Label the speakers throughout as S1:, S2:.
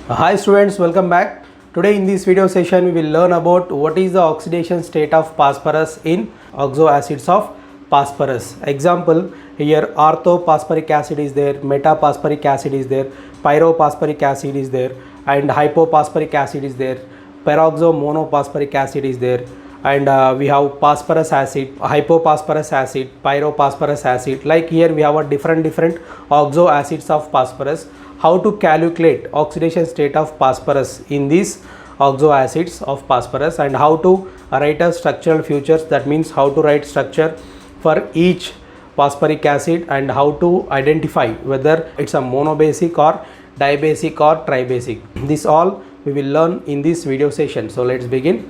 S1: Hi students, welcome back. Today in this video session we will learn about what is the oxidation state of phosphorus in oxo acids of phosphorus. Example, here orthophosphoric acid is there, metaphosphoric acid is there, pyrophosphoric acid is there, and hypophosphoric acid is there, peroxomonophosphoric acid is there, and we have phosphorus acid, hypophosphorus acid, pyrophosphorus acid. Like here we have a different oxo acids of phosphorus. How to calculate oxidation state of phosphorus in these oxo acids of phosphorus, and how to write a structural features, that means how to write structure for each phosphoric acid, and how to identify whether it's a monobasic or dibasic or tribasic. This all we will learn in this video session. So let's begin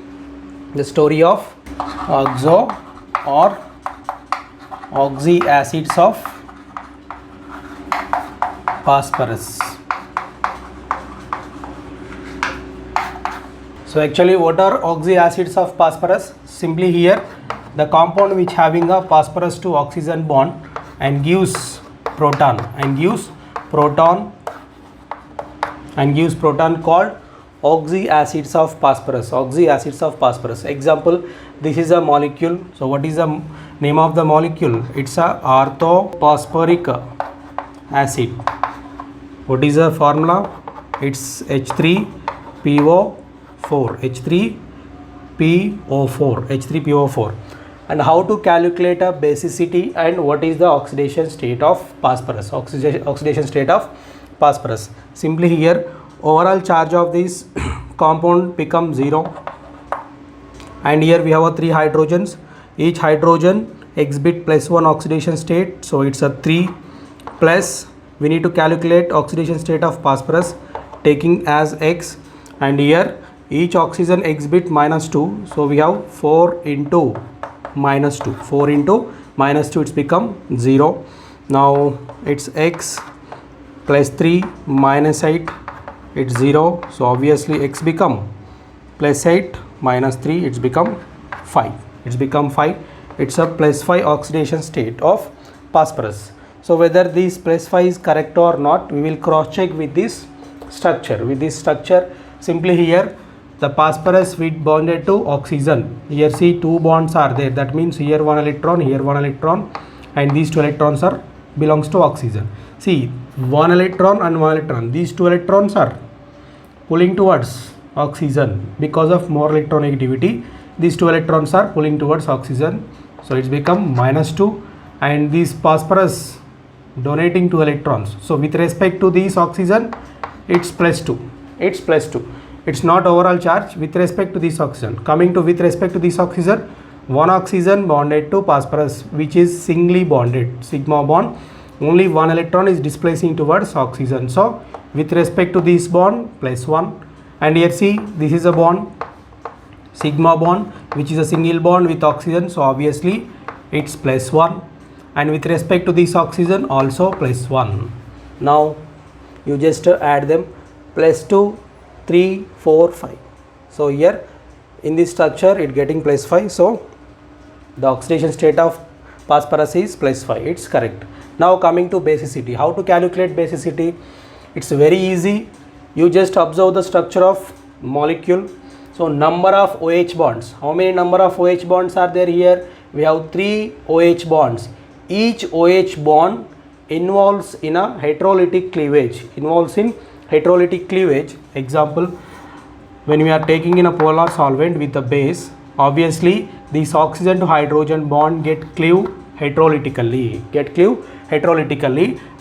S1: the story of oxo or oxy acids of phosphorus. So actually what are oxy acids of phosphorus? Simply here the compound which having a phosphorus to oxygen bond and gives proton called oxy acids of phosphorus. Oxy acids of phosphorus. Example, this is a molecule. So what is the name of the molecule? It's a orthophosphoric acid. What is the formula? It's H3PO4. And how to calculate a basicity, and what is the oxidation state of phosphorus? Oxidation state of phosphorus. Simply here overall charge of this compound becomes 0, and here we have 3 hydrogens. Each hydrogen exhibit +1 oxidation state, so it's a 3 plus. We need to calculate oxidation state of phosphorus taking as X, and here each oxygen exhibit -2, so we have 4 into -2, it's become 0. Now it's X plus 3 minus 8, it's 0, so obviously X become +8 minus 3, it's become 5. It's a +5 oxidation state of phosphorus. So whether this +5 is correct or not, we will cross check with this structure. Simply here the phosphorus with bonded to oxygen. Here see 2 bonds are there, that means here 1 electron, here 1 electron, and these 2 electrons are belongs to oxygen. See 1 electron and 1 electron, these 2 electrons are pulling towards oxygen because of more electronegativity. These 2 electrons are pulling towards oxygen, so it's become -2, and this phosphorus donating 2 electrons, so with respect to this oxygen it's +2. It's not overall charge with respect to this oxygen. Coming to with respect to this oxygen, one oxygen bonded to phosphorus, which is singly bonded, sigma bond, only 1 electron is displacing towards oxygen, so with respect to this bond +1. And here see this is a bond, sigma bond, which is a single bond with oxygen, so obviously it's +1, and with respect to this oxygen also +1. Now you just add them, +2, 3, 4, 5. So here in this structure it getting +5, so the oxidation state of phosphorus is +5. It's correct. Now coming to basicity. How to calculate basicity? It's very easy. You just observe the structure of molecule. So number of OH bonds. How many number of OH bonds are there here? We have 3 OH bonds. Each OH bond involves in a heterolytic cleavage. Example, when we are taking in a polar solvent with a base, obviously this oxygen to hydrogen bond get cleaved heterolytically,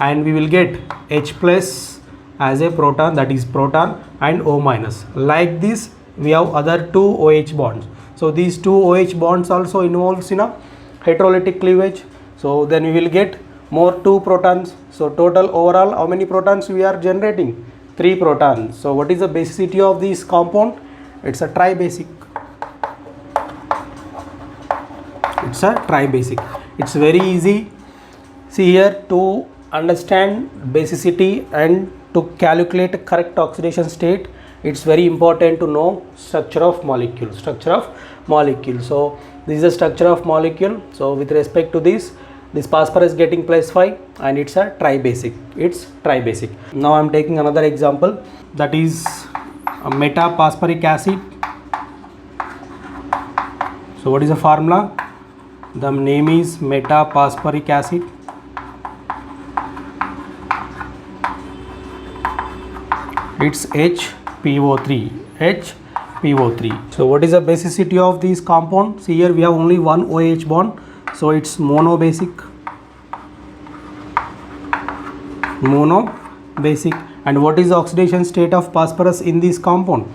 S1: and we will get H plus as a proton, that is proton, and O minus. Like this we have other 2 OH bonds. So these 2 OH bonds also involves in a heterolytic cleavage. So then we will get more 2 protons. So total overall how many protons we are generating? 3 protons. So what is the basicity of this compound? It's a tribasic. It's very easy. See here, to understand basicity and to calculate correct oxidation state, it's very important to know structure of molecule. So this is the structure of molecule. So with respect to this, This phosphorus getting +5 and it's a tribasic. It's tribasic. Now I am taking another example, that is a metaphosphoric acid. So what is the formula? The name is metaphosphoric acid. It's HPO3. HPO3. So what is the basicity of these compound? See here we have only one OH bond, so it's monobasic. Monobasic. And what is the oxidation state of phosphorus in this compound?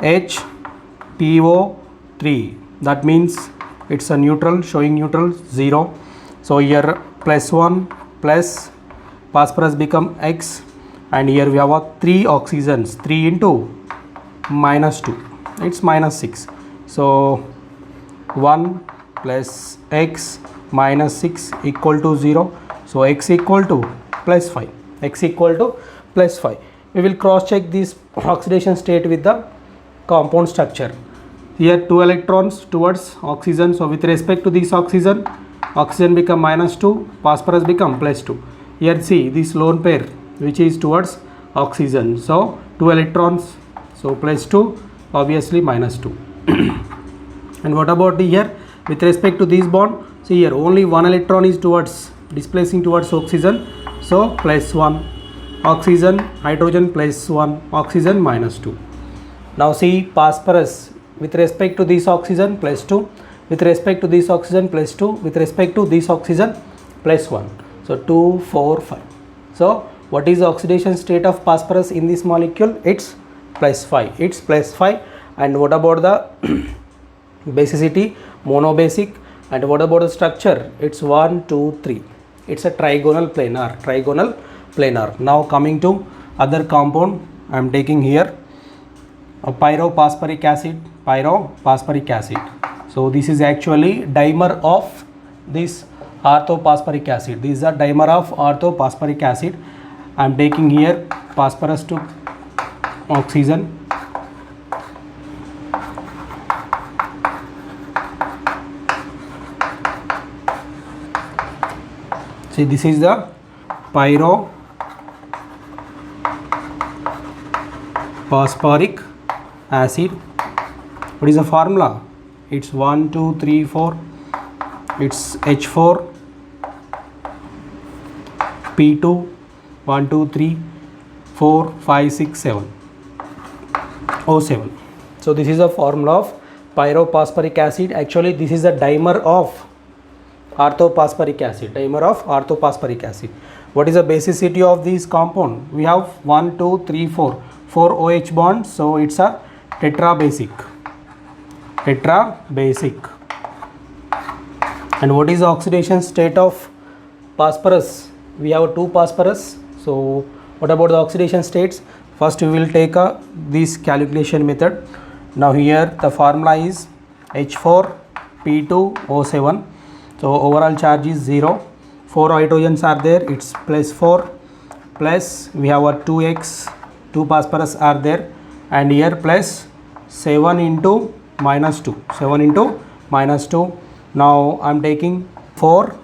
S1: HPO3. That means it's a neutral, showing neutral, 0. So here +1 plus phosphorus become X, and here we have a 3 oxygens, 3 into -2, it's -6. So 1 plus X minus 6 equal to 0. So X equal to +5. X equal to +5. We will cross check this oxidation state with the compound structure. Here 2 electrons towards oxygen, so with respect to this oxygen, oxygen become -2, phosphorus become +2. Here see this lone pair which is towards oxygen, so 2 electrons, so +2, obviously -2. And what about here with respect to this bond? See here only 1 electron is towards displacing towards oxygen, so +1 oxygen, hydrogen +1, oxygen -2. Now see phosphorus with respect to this oxygen +2, with respect to this oxygen +2, with respect to this oxygen +1. So 2, 4, 5. So what is the oxidation state of phosphorus in this molecule? It's +5. It's +5. And what about the basicity? Monobasic. And what about the structure? It's 1, 2, 3. It's a trigonal planar. Trigonal planar. Now coming to other compound, I am taking here a pyrophosphoric acid. Pyrophosphoric acid. So this is actually dimer of this orthophosphoric acid. This is a dimer of orthophosphoric acid. I am taking here phosphorus to oxygen. See, this is the pyrophosphoric acid. What is the formula? It's 1, 2, 3, 4. It's H4 P2 1, 2, 3, 4, 5, 6, 7 O7. So this is the formula of pyrophosphoric acid. Actually this is the dimer of orthophosphoric acid. Dimer of orthophosphoric acid. What is the basicity of this compound? We have 1, 2, 3, 4 OH bonds, so it's a tetrabasic. And what is the oxidation state of phosphorus? We have 2 phosphorus. So what about the oxidation states? First we will take this calculation method. Now here the formula is H4 P2 O7. So overall charge is 0. 4 hydrogens are there, it's +4, plus we have a 2x, 2 phosphorus are there, and here +7 into -2. 7 into -2. Now I am taking 4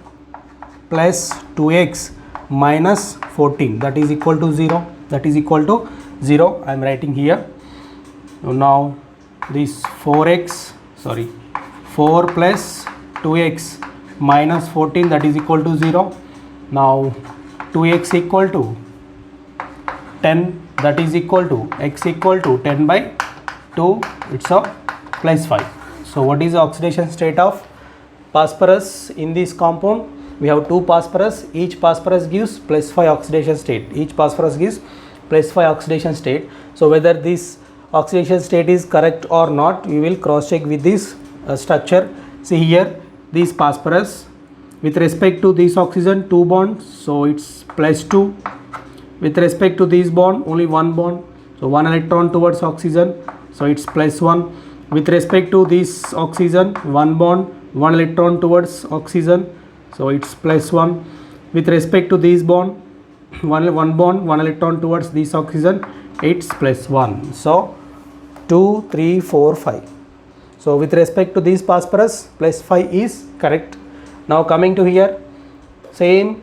S1: plus 2x minus 14, that is equal to 0. That is equal to 0. I am writing here. Now this 4 plus 2x minus 14, that is equal to 0. Now 2x equal to 10, that is equal to x equal to 10 by 2, it's a +5. So what is the oxidation state of phosphorus in this compound? We have 2 phosphorus, each phosphorus gives +5 oxidation state. Each phosphorus gives +5 oxidation state. So whether this oxidation state is correct or not, we will cross check with this structure. See here, this phosphorus with respect to this oxygen 2 bonds, so it's +2. With respect to this bond only 1 bond, so 1 electron towards oxygen, so it's +1. With respect to this oxygen 1 bond, 1 electron towards oxygen, so it's +1. With respect to this bond, one bond, 1 electron towards this oxygen, it's +1. So 2, 3, 4, 5. So with respect to this phosphorus +5 is correct. Now coming to here, same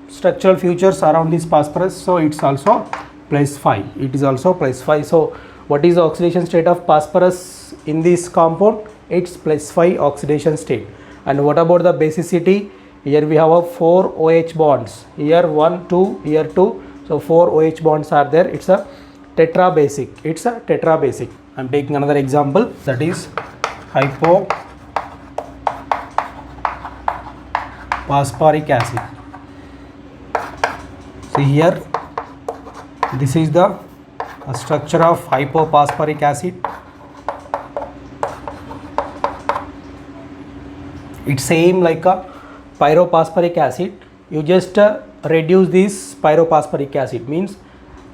S1: structural features around this phosphorus, so it's also plus 5. It is also plus 5. So what is the oxidation state of phosphorus in this compound? It's plus 5 oxidation state. And what about the basicity? Here we have a 4 OH bonds, here 1 2, here 2, so 4 OH bonds are there. It's a tetrabasic. It's a tetrabasic. I'm taking another example, that is hypophosphoric acid. See here, this is the structure of hypophosphoric acid. It's same like a pyrophosphoric acid. You just reduce this pyrophosphoric acid, means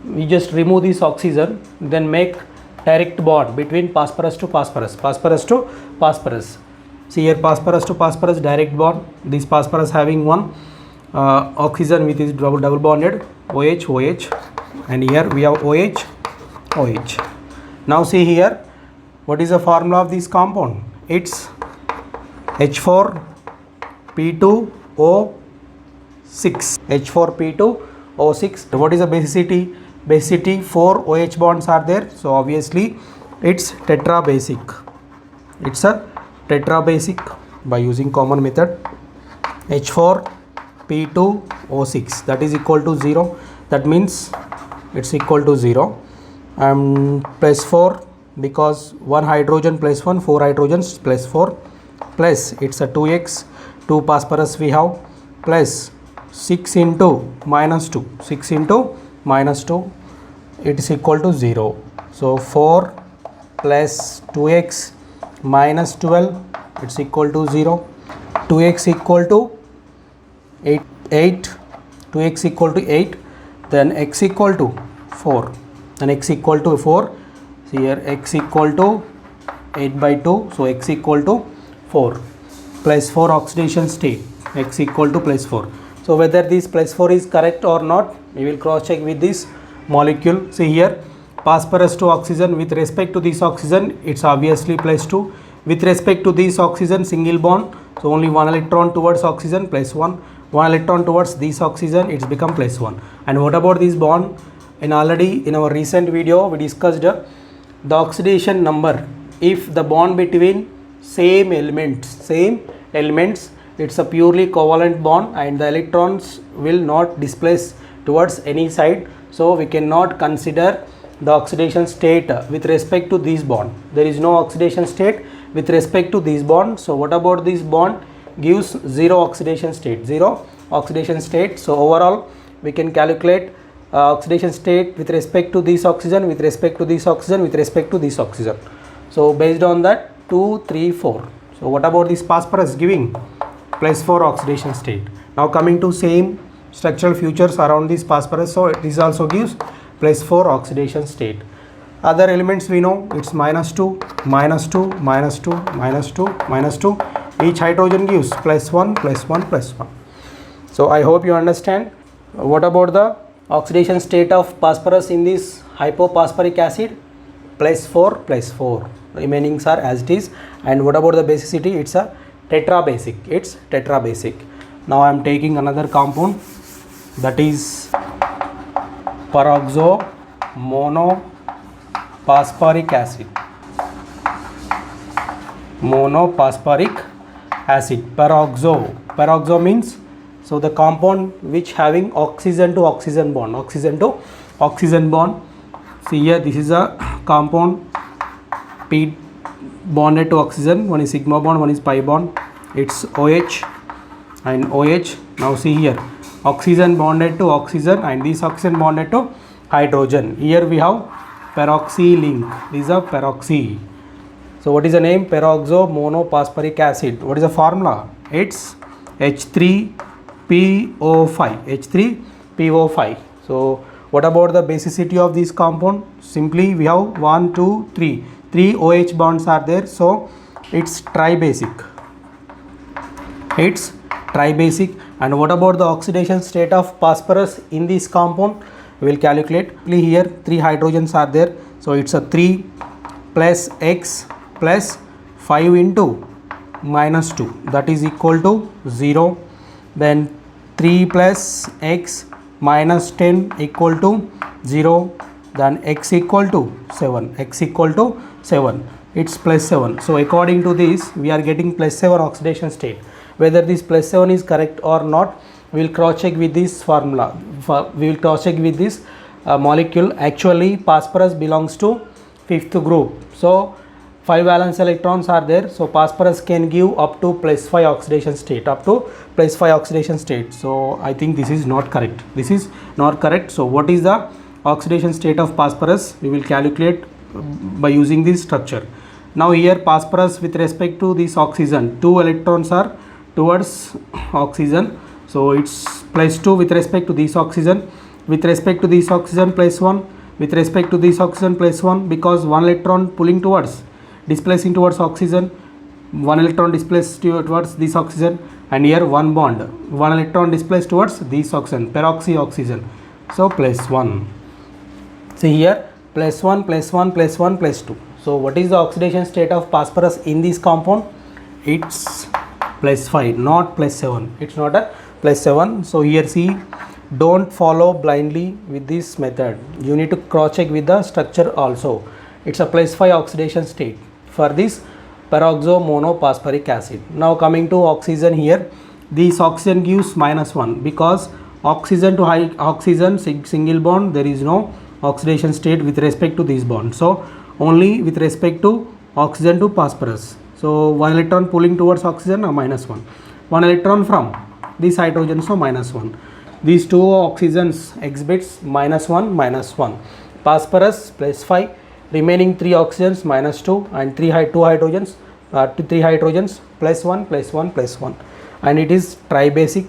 S1: we just remove this oxygen, then make direct bond between phosphorus to phosphorus, phosphorus to phosphorus. See here, phosphorus to phosphorus direct bond. This phosphorus having one oxygen with is double bonded, OH OH, and here we have OH OH. Now see here, what is the formula of this compound? It's H4P2O6. H4P2O6. What is the basicity? Basicity 4 OH bonds are there, so obviously it's tetrabasic. It's a tetrabasic by using common method. H4P2O6, that is equal to 0. That means it's equal to 0. And plus 4, because 1 hydrogen plus 1, 4 hydrogens plus 4, plus it's a 2x, 2 phosphorus we have, plus 6 into minus 2, 6 into minus 2, it is equal to 0. So 4 plus 2x minus 12, it's equal to 0. 2x equal to 8, 2x equal to 8, then x equal to 4, and x equal to 4. See here, x equal to 8 by 2, so x equal to 4, plus 4 oxidation state, x equal to plus 4. So whether this plus 4 is correct or not, we will cross check with this molecule. See here, phosphorus to oxygen, with respect to this oxygen it's obviously plus 2. With respect to this oxygen, single bond, so only 1 electron towards oxygen, plus 1, 1 electron towards this oxygen, it's become plus 1. And what about this bond? In already in our recent video we discussed the oxidation number. If the bond between same elements, it's a purely covalent bond and the electrons will not displace towards any side, so we cannot consider the oxidation state with respect to this bond. There is no oxidation state with respect to this bond. So what about this bond? Gives 0 oxidation state, 0 oxidation state. So overall we can calculate oxidation state with respect to this oxygen, with respect to this oxygen, with respect to this oxygen. So based on that, 2 3 4. So what about this phosphorus? Giving plus 4 oxidation state. Now coming to same structural features around this phosphorus, so this also gives plus 4 oxidation state. Other elements we know, it's minus 2, minus 2, minus 2, minus 2, minus 2. Each hydrogen gives plus 1, plus 1, plus 1. So I hope you understand. What about the oxidation state of phosphorus in this hypophosphoric acid? Plus 4, plus 4. Remainings are as it is. And what about the basicity? It's a tetrabasic. It's tetrabasic. Now I am taking another compound, that is peroxomonophosphoric acid. Monophosphoric acid. Peroxo means, so the compound which having oxygen to oxygen bond, oxygen to oxygen bond. See here, this is a compound P bonded to oxygen, one is sigma bond, one is pi bond, it's OH and OH. Now see here, oxygen bonded to oxygen and this oxygen bonded to hydrogen. Here we have peroxy link, this is a peroxy. So what is the name? Peroxomonophosphoric acid. What is the formula? It's H3PO5, H3PO5. So what about the basicity of this compound? Simply we have 1 2 3 OH bonds are there, so it's tribasic. It's tribasic. And what about the oxidation state of phosphorus in this compound? We will calculate. Here 3 hydrogens are there, so it's a 3 plus X plus 5 into minus 2, that is equal to 0. Then 3 plus x minus 10 equal to 0, then x equal to 7, x equal to 7, it's plus 7. So according to this we are getting plus 7 oxidation state. Whether this plus 7 is correct or not, we will cross check with this formula. We will cross check with this molecule. Actually phosphorus belongs to fifth group, so 5 valence electrons are there, so phosphorus can give up to plus 5 oxidation state, up to plus 5 oxidation state. So I think this is not correct, this is not correct. So what is the oxidation state of phosphorus? We will calculate by using this structure. Now here phosphorus with respect to this oxygen, 2 electrons are towards oxygen, so it's plus 2 with respect to this oxygen, with respect to this oxygen plus 1, with respect to this oxygen plus 1, because 1 electron pulling towards, displacing towards oxygen, 1 electron displaced towards this oxygen, and here 1 bond, 1 electron displaced towards this oxygen, peroxy-oxygen, so plus 1. See here plus 1 plus 1 plus 1 plus 2. So what is the oxidation state of phosphorus in this compound? It's plus 5, not plus 7. It's not a plus 7. So here see, don't follow blindly with this method. You need to cross check with the structure also. It's a plus 5 oxidation state for this peroxomonophosphoric acid. Now coming to oxygen here, this oxygen gives minus 1 because oxygen to high oxygen single bond, there is no oxidation state with respect to this bond. So only with respect to oxygen to phosphorus. So 1 electron pulling towards oxygen, minus 1. 1 electron from this hydrogen, so minus 1. These two oxygens exhibits minus 1, minus 1. Phosphorus plus 5, remaining 3 oxygens minus 2, and 3 hydrogens, 3 hydrogens plus 1, plus 1, plus 1. And it is tribasic.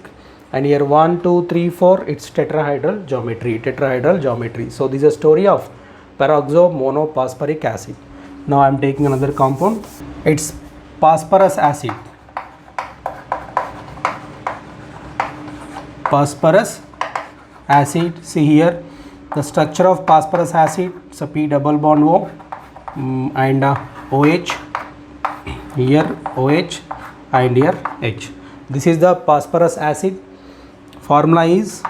S1: And here 1, 2, 3, 4, it's tetrahedral geometry. So this is a story of peroxomonophosphoric acid. Now I am taking another compound. It's phosphorus acid. Phosphorus acid. See here the structure of phosphorus acid. It's a P double bond O and OH. Here OH and here H. This is the phosphorus acid. Formula is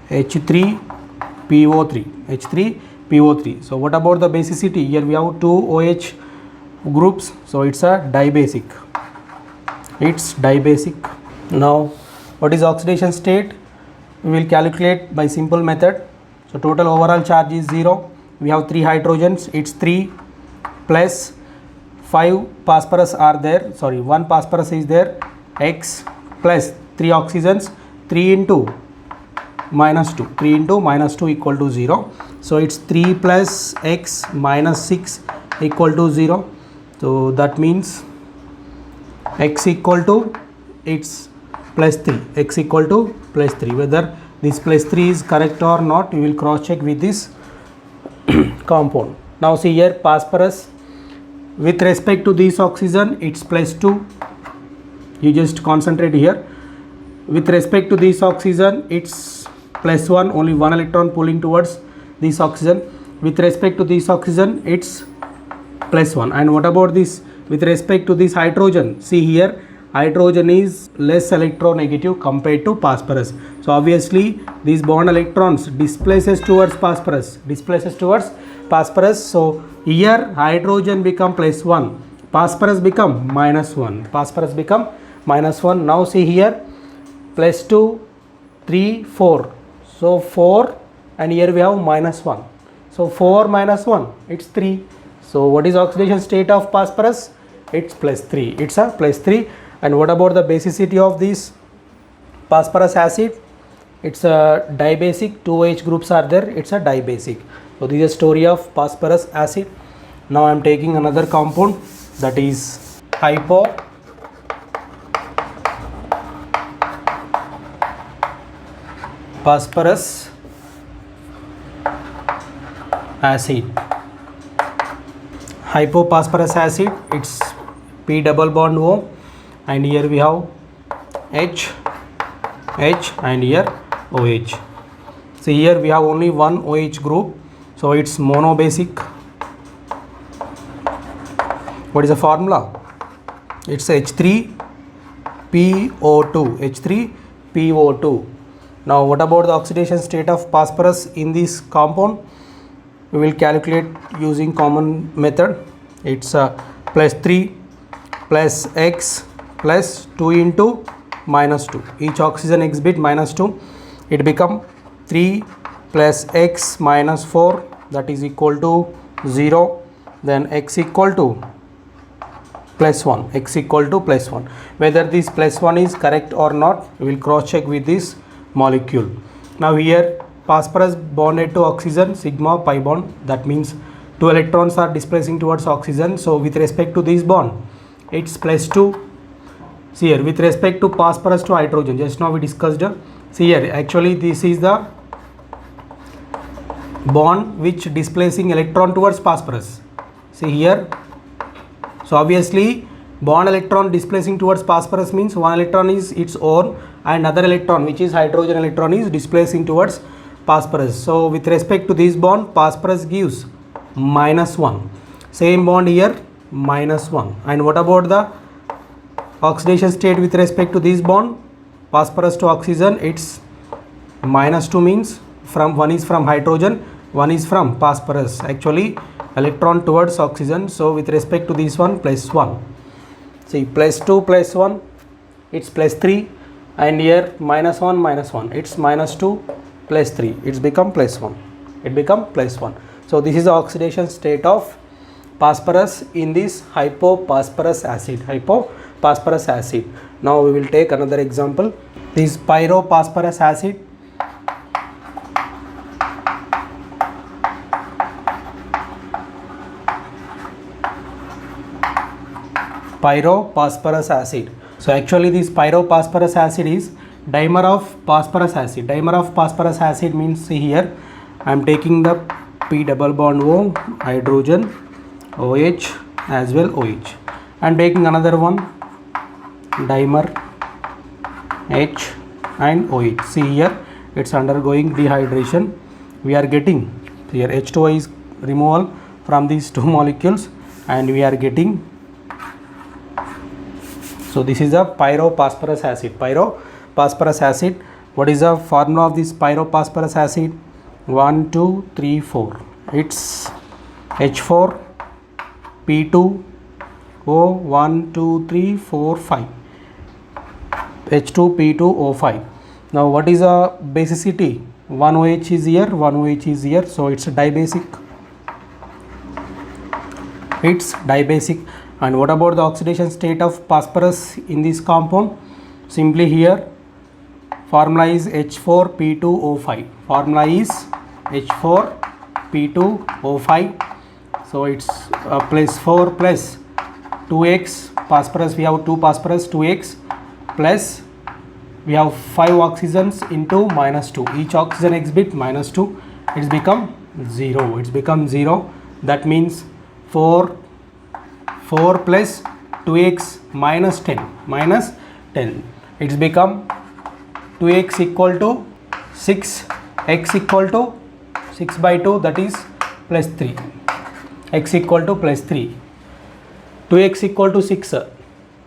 S1: H3PO3. H3PO3. So what about the basicity? Here we have 2 OH groups, so it's a dibasic. It's dibasic. Now what is oxidation state? We will calculate by simple method. So total overall charge is 0. We have 3 hydrogens, it's 3 plus 5 phosphorus are there, sorry 1 phosphorus is there, X plus 3 oxygens, 3 into minus 2, 3 into minus 2 equal to 0. So it's 3 plus X minus 6 equal to 0. So that means X equal to, it's plus 3, X equal to plus 3. Whether this plus 3 is correct or not, we will cross check with this compound. Now see here phosphorus with respect to this oxygen, it's plus 2. You just concentrate here. With respect to this oxygen, it's plus 1, only 1 electron pulling towards this oxygen. With respect to this oxygen, it's plus 1. And what about this with respect to this hydrogen? See here, hydrogen is less electronegative compared to phosphorus. So obviously these bond electrons displaces towards phosphorus, So here hydrogen become plus 1, phosphorus become minus 1, Now see here plus 2, 3, 4. So 4, and here we have minus 1. So 4 minus 1, it's 3. So what is oxidation state of phosphorus? It's plus 3. It's a plus 3. And what about the basicity of this phosphorus acid? It's a dibasic. 2 OH groups are there. It's a dibasic. So this is a story of phosphorus acid. Now I am taking another compound, that is hypophosphorus acid. Hypophosphorus acid, it's P double bond O, and here we have H, and here OH. So here we have only one OH group, so it's monobasic. What is the formula? It's H3PO2. PO2. Now what about the oxidation state of phosphorus in this compound? We will calculate using common method. It's plus 3 plus X plus 2 into minus 2. Each oxygen exhibit minus 2. It become 3 plus X minus 4, that is equal to 0. Then X equal to plus 1. X equal to plus 1. Whether this plus 1 is correct or not, we will cross check with this molecule. Now here phosphorus bonded to oxygen, sigma pi bond, that means 2 electrons are displacing towards oxygen. So with respect to this bond, it's plus 2. See here, with respect to phosphorus to hydrogen, just now we discussed. See here, actually this is the bond which displacing electron towards phosphorus. See here, so obviously bond electron displacing towards phosphorus means one electron is its own and other electron, which is hydrogen electron, is displacing towards phosphorus. So with respect to this bond, phosphorus gives minus 1. Same bond here, minus 1. And what about the oxidation state with respect to this bond? Phosphorus to oxygen, it's minus 2, means from one is from hydrogen, one is from phosphorus. Actually electron towards oxygen. So with respect to this one, plus 1. See, plus 2 plus 1, it's plus 3. And here minus 1 minus 1, it's minus 2 plus 3, it's become plus 1. It become plus 1. So this is the oxidation state of phosphorus in this hypophosphorus acid. Hypophosphorus acid. Now we will take another example. This pyrophosphorus acid. Pyrophosphorus acid. So actually this pyrophosphorus acid is dimer of phosphorus acid. Dimer of phosphorus acid means, see here, I am taking the P double bond O, hydrogen, OH as well OH, and taking another one, dimer H and OH. See here, it's undergoing dehydration. We are getting here H2O is removal from these two molecules, and we are getting, so this is a pyrophosphorus acid. Pyrophosphorus acid. What is the formula of this pyrophosphorus acid? 1 2 3 4. It's H4 P2 O 1 2 3 4 5. H2 P2 O5. Now what is the basicity? One OH is here, one OH is here, so it's dibasic. It's dibasic. And what about the oxidation state of phosphorus in this compound? Simply here formula is H4P2O5. Formula is H4P2O5. So it's plus 4 plus 2x phosphorus. We have 2 phosphorus, 2x plus we have 5 oxygens into minus 2. Each oxygen exhibit minus 2. It's become 0. It's become 0. That means 4 plus 2x minus 10. Minus 10. It's become 2x equal to 6. X equal to 6 by 2. That is plus 3. X equal to plus 3. 2x equal to 6.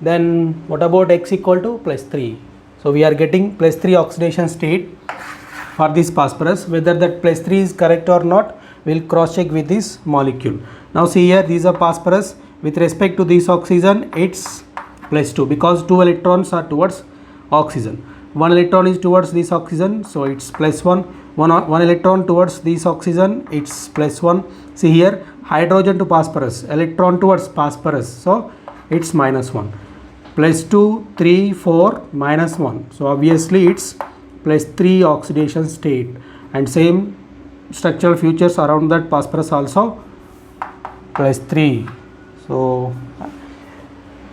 S1: Then what about x equal to plus 3? So we are getting plus 3 oxidation state for this phosphorus. Whether that plus 3 is correct or not, we will cross check with this molecule. Now see here, these are phosphorus. With respect to this oxygen, it's plus 2 because 2 electrons are towards oxygen. 1 electron is towards this oxygen, so it's plus 1. 1 electron towards this oxygen, it's plus 1. See here, hydrogen to phosphorus, electron towards phosphorus, so it's minus 1. Plus 2, 3, 4, minus 1. So obviously it's plus 3 oxidation state, and same structural features around that phosphorus also plus 3. So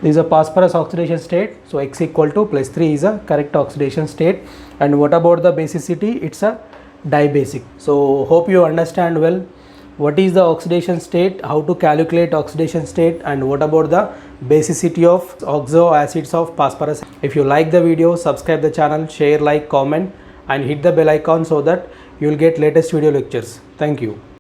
S1: this is a phosphorus oxidation state. So X equal to plus 3 is a correct oxidation state. And what about the basicity? It's a dibasic. So hope you understand well what is the oxidation state, how to calculate oxidation state, and what about the basicity of oxo acids of phosphorus. If you like the video, subscribe the channel, share, like, comment, and hit the bell icon so that you will get latest video lectures. Thank you.